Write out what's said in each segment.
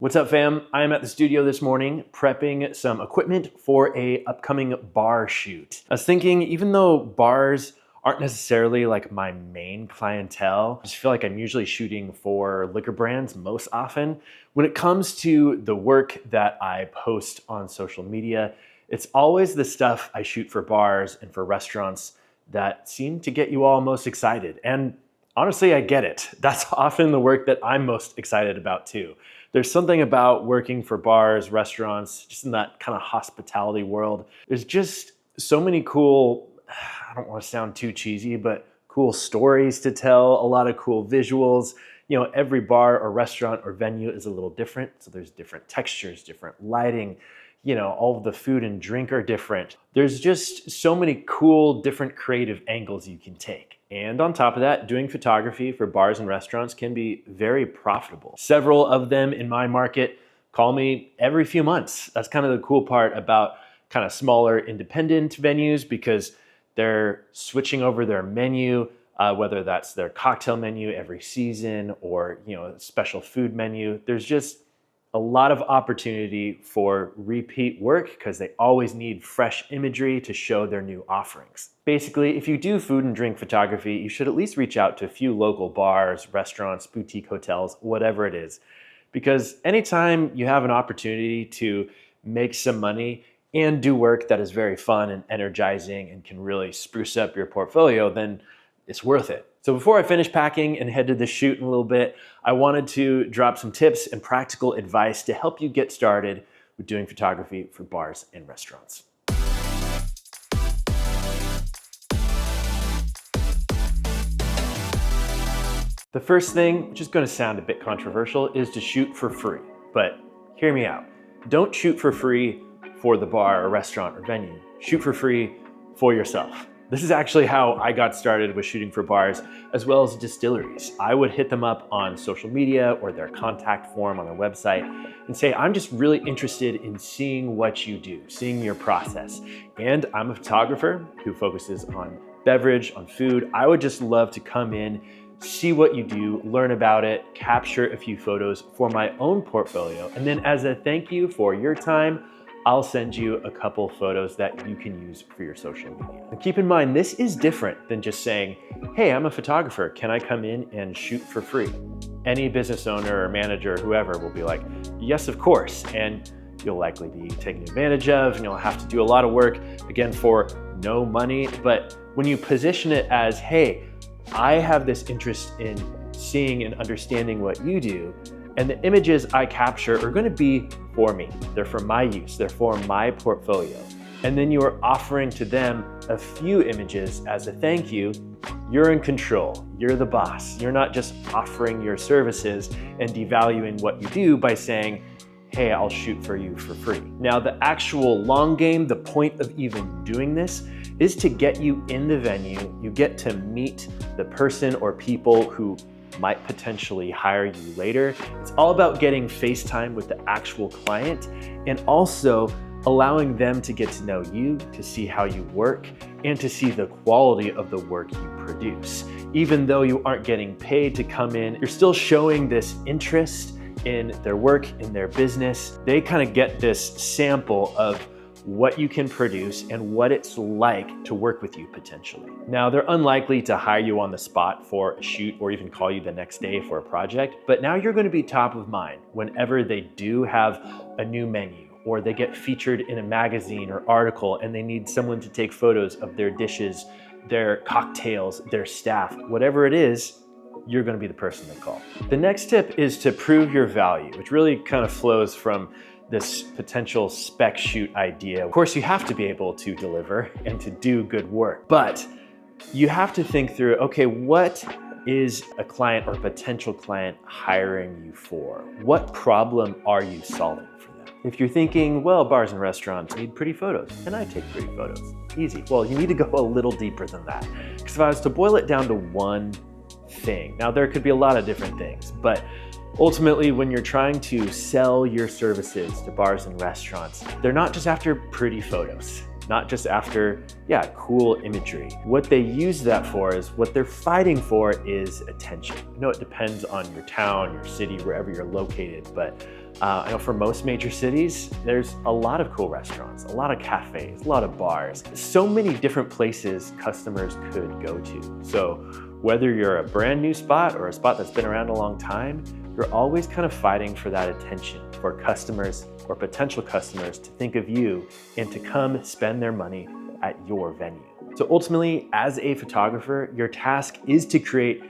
What's up, fam? I am at the studio this morning prepping some equipment for a upcoming bar shoot. I was thinking, even though bars aren't necessarily like my main clientele, I just feel like I'm usually shooting for liquor brands most often. When it comes to the work that I post on social media, it's always the stuff I shoot for bars and for restaurants that seem to get you all most excited. And honestly, I get it. That's often the work that I'm most excited about too. There's something about working for bars, restaurants, just in that kind of hospitality world. There's just so many cool, I don't want to sound too cheesy, but cool stories to tell, a lot of cool visuals. You know, every bar or restaurant or venue is a little different. So there's different textures, different lighting, you know, all of the food and drink are different. There's just so many cool, different creative angles you can take. And on top of that, doing photography for bars and restaurants can be very profitable. Several of them in my market call me every few months. That's kind of the cool part about kind of smaller independent venues, because they're switching over their menu, whether that's their cocktail menu every season or, you know, a special food menu. There's just a lot of opportunity for repeat work because they always need fresh imagery to show their new offerings. Basically, if you do food and drink photography, you should at least reach out to a few local bars, restaurants, boutique hotels, whatever it is. Because anytime you have an opportunity to make some money and do work that is very fun and energizing and can really spruce up your portfolio, then it's worth it. So before I finish packing and head to the shoot in a little bit, I wanted to drop some tips and practical advice to help you get started with doing photography for bars and restaurants. The first thing, which is going to sound a bit controversial, is to shoot for free. But hear me out. Don't shoot for free for the bar or restaurant or venue. Shoot for free for yourself. This is actually how I got started with shooting for bars as well as distilleries. I would hit them up on social media or their contact form on their website and say, I'm just really interested in seeing what you do, seeing your process. And I'm a photographer who focuses on beverage, on food. I would just love to come in, see what you do, learn about it, capture a few photos for my own portfolio. And then as a thank you for your time, I'll send you a couple photos that you can use for your social media. And keep in mind, this is different than just saying, hey, I'm a photographer, can I come in and shoot for free? Any business owner or manager, whoever, will be like, yes, of course. And you'll likely be taken advantage of, and you'll have to do a lot of work, again, for no money. But when you position it as, hey, I have this interest in seeing and understanding what you do, and the images I capture are going to be for me. They're for my use. They're for my portfolio. And then you're offering to them a few images as a thank you. You're in control. You're the boss. You're not just offering your services and devaluing what you do by saying, hey, I'll shoot for you for free. Now, the actual long game, the point of even doing this, is to get you in the venue. You get to meet the person or people who might potentially hire you later. It's all about getting face time with the actual client and also allowing them to get to know you, to see how you work, and to see the quality of the work you produce. Even though you aren't getting paid to come in, you're still showing this interest in their work, in their business. They kind of get this sample of what you can produce and what it's like to work with you potentially. Now, they're unlikely to hire you on the spot for a shoot or even call you the next day for a project, but now you're going to be top of mind whenever they do have a new menu or they get featured in a magazine or article and they need someone to take photos of their dishes, their cocktails, their staff, whatever it is, you're going to be the person they call. The next tip is to prove your value, which really kind of flows from this potential spec shoot idea. Of course, you have to be able to deliver and to do good work, but you have to think through, okay, what is a client or potential client hiring you for? What problem are you solving for them? If you're thinking, well, bars and restaurants need pretty photos, and I take pretty photos, easy. Well, you need to go a little deeper than that. Because if I was to boil it down to one thing, now there could be a lot of different things, but ultimately, when you're trying to sell your services to bars and restaurants, they're not just after pretty photos, not just after, cool imagery. What they use that for is, what they're fighting for is attention. I know it depends on your town, your city, wherever you're located, but I know for most major cities, there's a lot of cool restaurants, a lot of cafes, a lot of bars, so many different places customers could go to. So whether you're a brand new spot or a spot that's been around a long time, you're always kind of fighting for that attention for customers or potential customers to think of you and to come spend their money at your venue. So ultimately, as a photographer, your task is to create,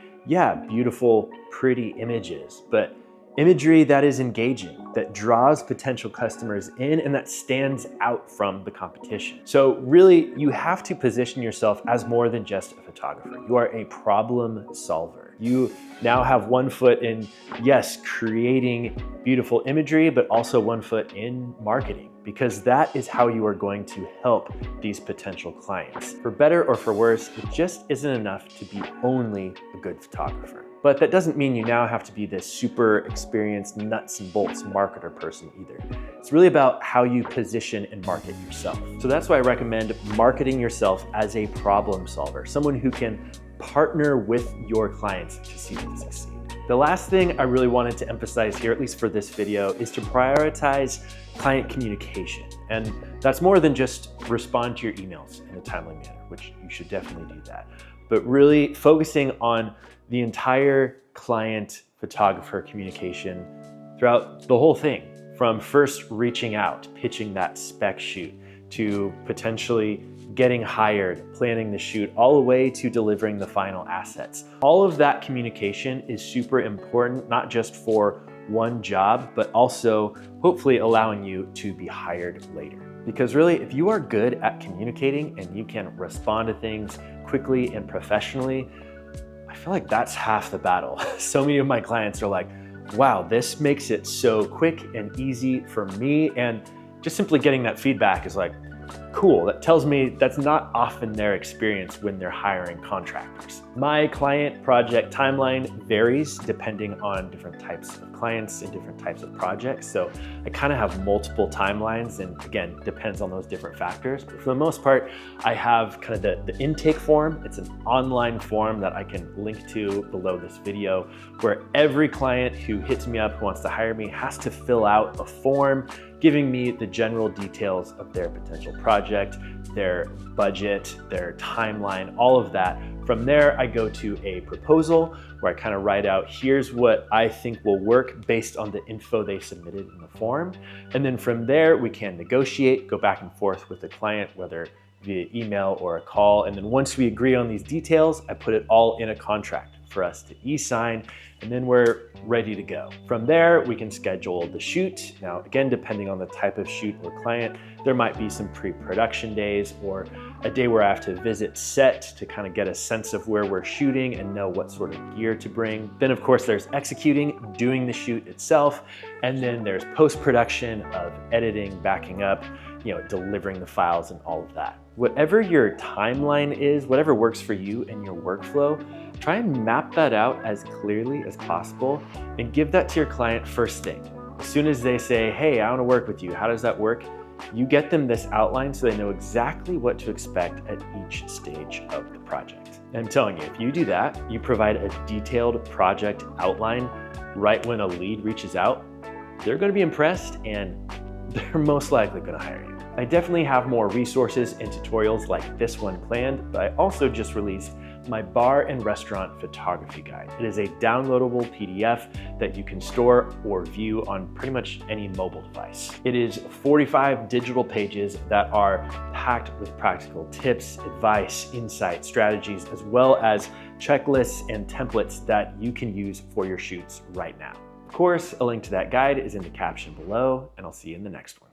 beautiful, pretty images, but imagery that is engaging, that draws potential customers in and that stands out from the competition. So really, you have to position yourself as more than just a photographer. You are a problem solver. You now have one foot in, yes, creating beautiful imagery, but also one foot in marketing, because that is how you are going to help these potential clients. For better or for worse, it just isn't enough to be only a good photographer. But that doesn't mean you now have to be this super experienced nuts and bolts marketer person either. It's really about how you position and market yourself. So that's why I recommend marketing yourself as a problem solver, someone who can partner with your clients to see them succeed. The last thing I really wanted to emphasize here, at least for this video, is to prioritize client communication. And that's more than just respond to your emails in a timely manner, which you should definitely do that. But really focusing on the entire client photographer communication throughout the whole thing, from first reaching out, pitching that spec shoot, to potentially getting hired, planning the shoot, all the way to delivering the final assets. All of that communication is super important, not just for one job, but also hopefully allowing you to be hired later. Because really, if you are good at communicating and you can respond to things quickly and professionally, I feel like that's half the battle. So many of my clients are like, wow, this makes it so quick and easy for me. And just simply getting that feedback is like, cool. That tells me that's not often their experience when they're hiring contractors. My client project timeline varies depending on different types of clients and different types of projects. So I kind of have multiple timelines, and again, depends on those different factors. But for the most part, I have kind of the intake form. It's an online form that I can link to below this video, where every client who hits me up, who wants to hire me, has to fill out a form giving me the general details of their potential project, their budget, their timeline, all of that. From there, I go to a proposal where I kind of write out, here's what I think will work based on the info they submitted in the form. And then from there, we can negotiate, go back and forth with the client, whether via email or a call. And then once we agree on these details, I put it all in a contract for us to e-sign, and then we're ready to go. From there, we can schedule the shoot. Now, again, depending on the type of shoot or client, there might be some pre-production days or a day where I have to visit set to kind of get a sense of where we're shooting and know what sort of gear to bring. Then of course, there's executing, doing the shoot itself, and then there's post-production of editing, backing up, delivering the files and all of that. Whatever your timeline is, whatever works for you and your workflow, try and map that out as clearly as possible and give that to your client first thing. As soon as they say, hey, I want to work with you, how does that work? You get them this outline so they know exactly what to expect at each stage of the project. And I'm telling you, if you do that, you provide a detailed project outline right when a lead reaches out, they're going to be impressed and they're most likely going to hire you. I definitely have more resources and tutorials like this one planned, but I also just released my bar and restaurant photography guide. It is a downloadable PDF that you can store or view on pretty much any mobile device. It is 45 digital pages that are packed with practical tips, advice, insight, strategies, as well as checklists and templates that you can use for your shoots right now. Of course, a link to that guide is in the caption below, and I'll see you in the next one.